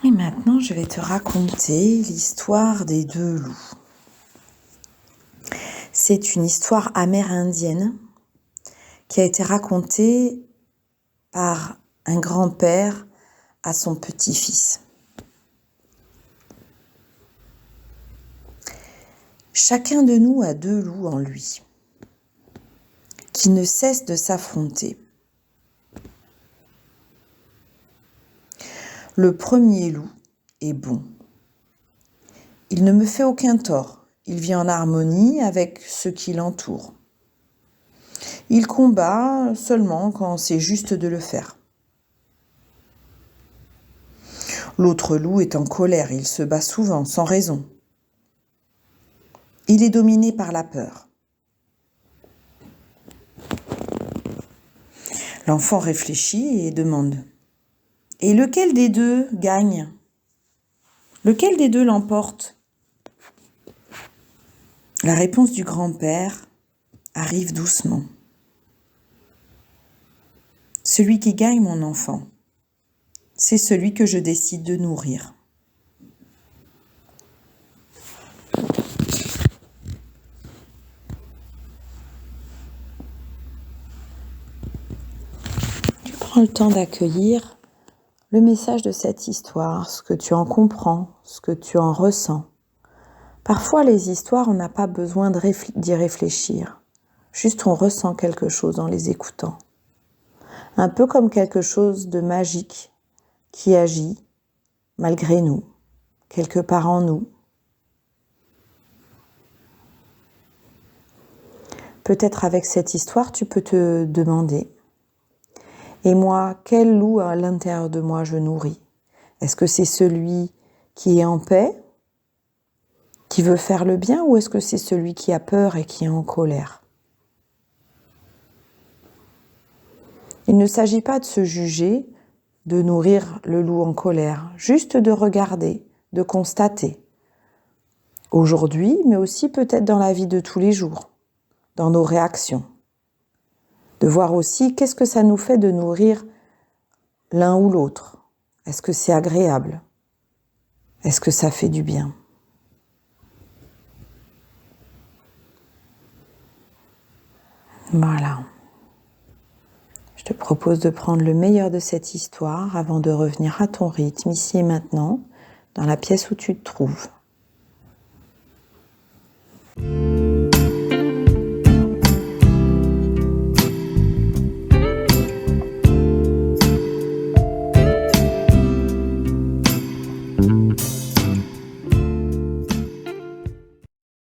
Et maintenant, je vais te raconter l'histoire des deux loups. C'est une histoire amérindienne qui a été racontée par un grand-père à son petit-fils. Chacun de nous a deux loups en lui, qui ne cessent de s'affronter. Le premier loup est bon. Il ne me fait aucun tort. Il vit en harmonie avec ce qui l'entoure. Il combat seulement quand c'est juste de le faire. L'autre loup est en colère. Il se bat souvent, sans raison. Il est dominé par la peur. L'enfant réfléchit et demande : « Et lequel des deux gagne ? Lequel des deux l'emporte ? » La réponse du grand-père arrive doucement. « Celui qui gagne, mon enfant, c'est celui que je décide de nourrir. » Tu prends le temps d'accueillir le message de cette histoire, ce que tu en comprends, ce que tu en ressens. Parfois, les histoires, on n'a pas besoin d'y réfléchir. Juste, on ressent quelque chose en les écoutant. Un peu comme quelque chose de magique qui agit malgré nous, quelque part en nous. Peut-être avec cette histoire, tu peux te demander : et moi, quel loup à l'intérieur de moi je nourris ? Est-ce que c'est celui qui est en paix, qui veut faire le bien, ou est-ce que c'est celui qui a peur et qui est en colère ? Il ne s'agit pas de se juger, de nourrir le loup en colère, juste de regarder, de constater. Aujourd'hui, mais aussi peut-être dans la vie de tous les jours, dans nos réactions. De voir aussi qu'est-ce que ça nous fait de nourrir l'un ou l'autre. Est-ce que c'est agréable ? Est-ce que ça fait du bien ? Voilà. Je te propose de prendre le meilleur de cette histoire avant de revenir à ton rythme, ici et maintenant, dans la pièce où tu te trouves.